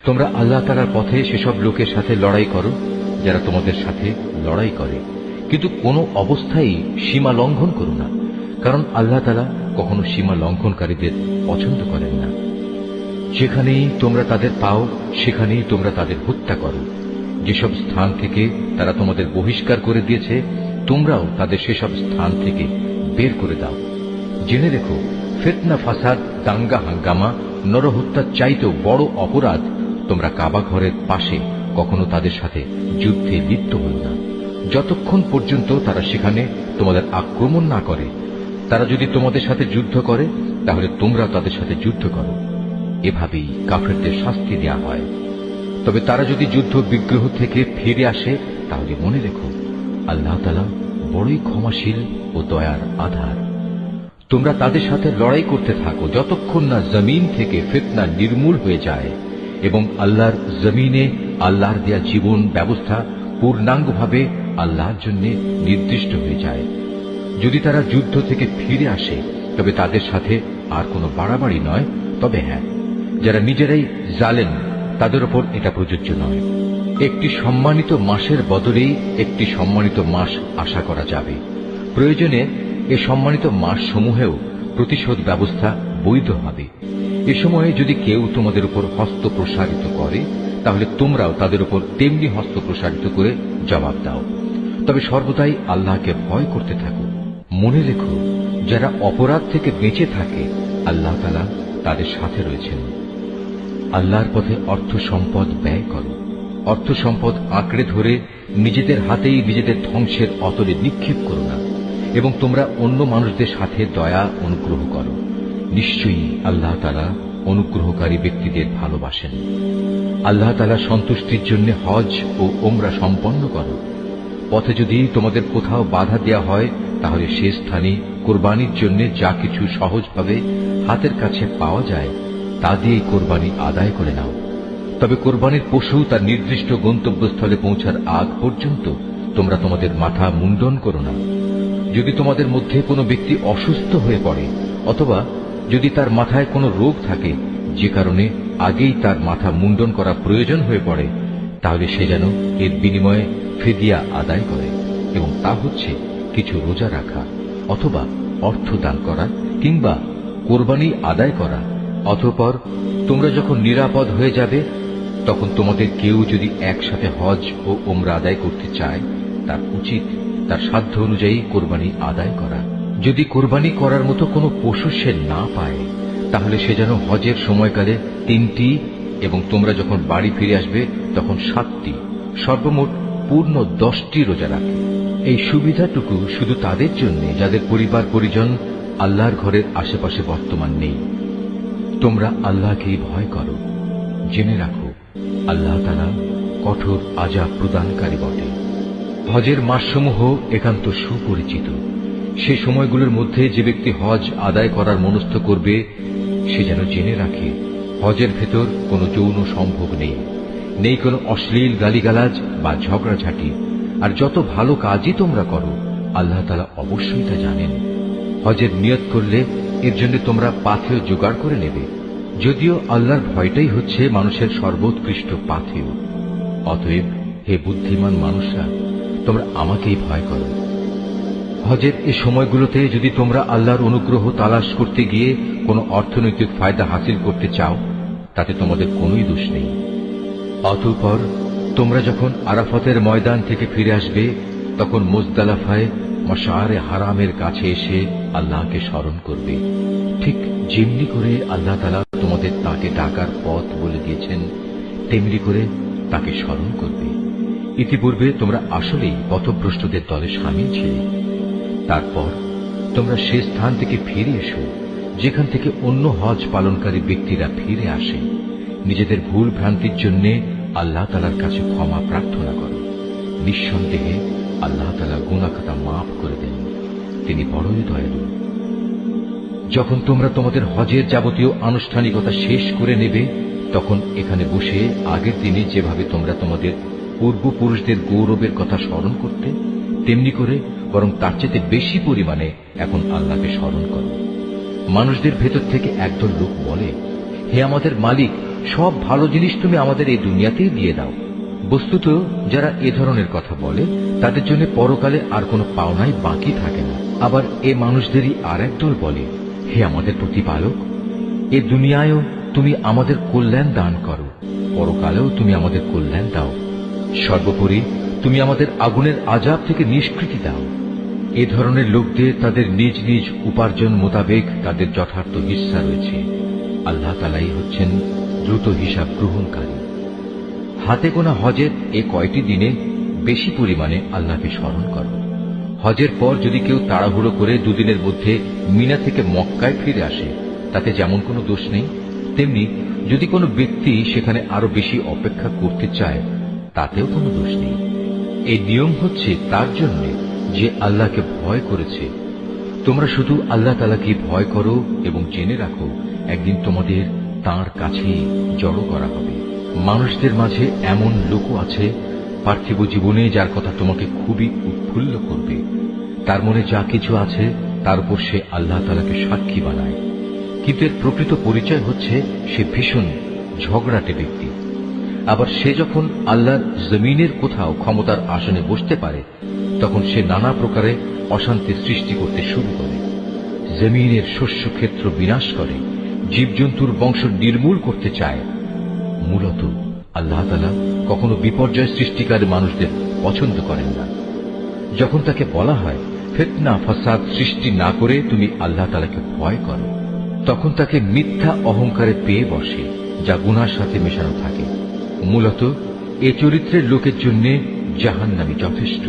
তোমরা আল্লাহ তাআলার পথে সেসব লোকের সাথে লড়াই করো যারা তোমাদের সাথে লড়াই করে, কিন্তু কোনো অবস্থায় সীমা লঙ্ঘন করো না, কারণ আল্লাহ তাআলা কখনো সীমা লঙ্ঘনকারীদের পছন্দ করেন না। যেখানেই তোমরা তাদের পাও সেখানেই তোমরা তাদের হত্যা করো। যেসব স্থান থেকে তারা তোমাদের বহিষ্কার করে দিয়েছে তোমরাও তাদের সেসব স্থান থেকে বের করে দাও। জেনে রেখো, ফিতনা, ফাসাদ, দাঙ্গা হাঙ্গামা, নরহত্যার চাইতেও বড় অপরাধ তোমরা কাবা ঘরের পাশে কখনো তাদের সাথে যুদ্ধে লিপ্ত হল না, যতক্ষণ পর্যন্ত তারা সেখানে তোমাদের আক্রমণ না করে। তারা যদি তোমাদের সাথে যুদ্ধ করে তাহলে তোমরা তাদের সাথে যুদ্ধ করো। এভাবেই কাফেরদের শাস্তি দেয়া হয়। তবে তারা যদি যুদ্ধ বিগ্রহ থেকে ফিরে আসে তাহলে মনে রেখো, আল্লাহ তাআলা বড়ই ক্ষমাশীল ও দয়ার আধার। তোমরা তাদের সাথে লড়াই করতে থাকো যতক্ষণ না জমিন থেকে ফিতনা নির্মূল হয়ে যায় এবং আল্লাহর জমিনে আল্লাহর দেয়া জীবন ব্যবস্থা পূর্ণাঙ্গভাবে আল্লাহর জন্য নির্দিষ্ট হয়ে যায়। যদি তারা যুদ্ধ থেকে ফিরে আসে তবে তাদের সাথে আর কোনো বাড়াবাড়ি নয়, তবে হ্যাঁ, যারা নিজেরাই জালেম তাদের উপর এটা প্রযোজ্য নয়। একটি সম্মানিত মাসের বদলেই একটি সম্মানিত মাস আশা করা যাবে। প্রয়োজনে এ সম্মানিত মাস সমূহেও প্রতিশোধ ব্যবস্থা বৈধ হবে। এ সময়ে যদি কেউ তোমাদের উপর হস্ত প্রসারিত করে তাহলে তোমরাও তাদের উপর তেমনি হস্ত প্রসারিত করে জবাব দাও। তবে সর্বদাই আল্লাহকে ভয় করতে থাকো। মনে রেখো, যারা অপরাধ থেকে বেঁচে থাকে আল্লাহ তাআলা তাদের সাথে রয়েছেন। আল্লাহর পথে অর্থ সম্পদ ব্যয় করো। অর্থ সম্পদ আঁকড়ে ধরে নিজেদের হাতেই নিজেদের ধ্বংসের অতলে নিক্ষেপ করো না, এবং তোমরা অন্য মানুষদের সাথে দয়া অনুগ্রহ করো। নিশ্চয়ই আল্লাহ তাআলা অনুগ্রহকারী ব্যক্তিদের ভালোবাসেন। আল্লাহ তাআলা সন্তুষ্টির জন্য হজ ও ওমরা সম্পন্ন করো। পথে যদি তোমাদের কোথাও বাধা দেয়া হয় তাহলে সে স্থানে কোরবানির জন্য যা কিছু সহজভাবে হাতের কাছে পাওয়া যায় তা দিয়ে কোরবানি আদায় করে নাও। তবে কোরবানির পশু তার নির্দিষ্ট গন্তব্যস্থলে পৌঁছার আগ পর্যন্ত তোমরা তোমাদের মাথা মুন্ডন করো না। যদি তোমাদের মধ্যে কোনো ব্যক্তি অসুস্থ হয়ে পড়ে অথবা যদি তার মাথায় কোনো রোগ থাকে যে কারণে আগেই তার মাথা মুন্ডন করা প্রয়োজন হয়ে পড়ে, তাহলে সে যেন এর বিনিময়ে ফিদিয়া আদায় করে, এবং তা হচ্ছে কিছু রোজা রাখা অথবা অর্থ দান করা কিংবা কোরবানি আদায় করা। অতঃপর তোমরা যখন নিরাপদ হয়ে যাবে তখন তোমাদের কেউ যদি একসাথে হজ ও ওমরা আদায় করতে চায় তার উচিত তার সাধ্য অনুযায়ী কোরবানি আদায় করা। যদি কোরবানি করার মতো কোনো পশু সে না পায় তাহলে সে যেন হজের সময়কালে 3টি এবং তোমরা যখন বাড়ি ফিরে আসবে তখন 7টি, সর্বমোট পূর্ণ 10টি রোজা রাখে। এই সুবিধাটুকু শুধু তাদের জন্য যাদের পরিবার পরিজন আল্লাহর ঘরের আশেপাশে বর্তমান নেই। তোমরা আল্লাহকেই ভয় করো। জেনে রাখো, আল্লাহ তাআলা কঠোর আযাব প্রদানকারী বটে। হজের মাসসমূহ একান্ত সুপরিচিত। সে সময়গুলোর মধ্যে যে ব্যক্তি হজ আদায় করার মনস্থ করবে সে যেন জেনে রাখে, হজের ভেতর কোনো যৌন সম্ভোগ নেই, নেই কোনো অশ্লীল গালিগালাজ বা ঝগড়াঝাঁটি। আর যত ভালো কাজই তোমরা করো আল্লাহ তাআলা অবশ্যই তা জানেন। হজের নিয়ত করলে এর জন্য তোমরা পাথেয় জোগাড় করে নেবে, যদিও আল্লাহর ভয়টাই হচ্ছে মানুষের সর্বোৎকৃষ্ট পাথেয়। অতএব হে বুদ্ধিমান মানুষরা, তোমরা আমাকেই ভয় করো। হজের এই সময়গুলোতে যদি তোমরা আল্লাহর অনুগ্রহ তালাশ করতে গিয়ে কোনো অর্থনৈতিক ফায়দা হাসিল করতে চাও তাতে তোমাদের কোনোই দোষ নেই। অতঃপর তোমরা যখন আরাফাতের ময়দান থেকে ফিরে আসবে তখন মুজদালিফায় মাশআরে হারামের কাছে এসে আল্লাহকে স্মরণ করবে, ঠিক যেমনি করে আল্লাহ তাআলা তোমাদের তাকে ডাকার পথ বলে দিয়েছেন তেমনি করে তাকে স্মরণ করবে। ইতিপূর্বে তোমরা আসলেই পথভ্রষ্টদের দলে শামিল ছিলে। তারপর তোমরা সে স্থান থেকে ফিরে এসো যেখান থেকে অন্য হজ পালনকারী ব্যক্তিরা ফিরে আসে। নিজেদের ভুল ভ্রান্তির জন্য আল্লাহ তাআলার কাছে ক্ষমা প্রার্থনা করো। নিঃসন্দেহে আল্লাহ তাআলা গুনাহ খাতা মাফ করে দেন, তিনি বড়ই দয়ালু। যখন তোমরা তোমাদের হজের যাবতীয় আনুষ্ঠানিকতা শেষ করে নেবে তখন এখানে বসে আগের দিনে যেভাবে তোমরা তোমাদের পূর্বপুরুষদের গৌরবের কথা স্মরণ করতে তেমনি করে বরং তার চেয়ে বেশি পরিমাণে এখন আল্লাহকে স্মরণ করো। মানুষদের ভেতর থেকে একদল লোক বলে, হে আমাদের মালিক, সব ভালো জিনিস তুমি আমাদের এই দুনিয়াতেই দিয়ে দাও। বস্তুত যারা এ ধরনের কথা বলে তাদের জন্য পরকালে আর কোনো পাওনাই বাকি থাকে না। আবার এ মানুষদেরই আর একদল বলে, হে আমাদের প্রতিপালক, এ দুনিয়ায়ও তুমি আমাদের কল্যাণ দান করো, পরকালেও তুমি আমাদের কল্যাণ দাও। সর্বোপরি তুমি আমাদের আগুনের আযাব থেকে নিষ্কৃতি দাও। এ ধরনের লোকদের তাদের নিজ নিজ উপার্জন মোতাবেক তাদের যথার্থ হিস্সা রয়েছে। আল্লাহ তাআলাই হচ্ছেন দ্রুত হিসাব গ্রহণকারী। হাতে গোনা হজের এ কয়টি দিনে বেশি পরিমাণে আল্লাহকে স্মরণ করো। হজের পর যদি কেউ তাড়াহুড়ো করে দুদিনের মধ্যে মিনা থেকে মক্কায় ফিরে আসে, তাতে যেমন কোনো দোষ নেই, তেমনি যদি কোনো ব্যক্তি সেখানে আরো বেশি অপেক্ষা করতে চায়, তাতেও কোনো দোষ নেই। এই নিয়ম হচ্ছে তার জন্য যে আল্লাহকে ভয় করেছে। তোমরা শুধু আল্লাহ তাআলাকে ভয় করো এবং জেনে রাখো একদিন তোমাদের তাঁর কাছেই জড়ো করা হবে। মানুষদের মাঝে এমন লোকও আছে পার্থিব জীবনে যার কথা তোমাকে খুবই উৎফুল্ল করবে। তার মনে যা কিছু আছে তার উপর সে আল্লাহ তাআলাকে সাক্ষী বানায়, কিন্তু এর প্রকৃত পরিচয় হচ্ছে সে ভীষণ ঝগড়াটে ব্যক্তি। আবার সে যখন আল্লাহর জমিনের কোথাও ক্ষমতার আসনে বসতে পারে, তখন সে নানা প্রকারে অশান্তি সৃষ্টি করতে শুরু করে। জমিনের শস্য ক্ষেত্র বিনাশ করে, জীবজন্তুর বংশ নির্মূল করতে চায়। মূলত আল্লাহ তাআলা কখনো বিপর্যয় সৃষ্টিকারী মানুষদের পছন্দ করেন না। যখন তাকে বলা হয় ফিতনা ফাসাদ সৃষ্টি না করে তুমি আল্লাহ তাআলাকে ভয় করো, তখন তাকে মিথ্যা অহংকারে পেয়ে বসে, যা গুনার সাথে মেশানো থাকে। মূলত এ চরিত্রের লোকের জন্য জাহান্নামী যথেষ্ট।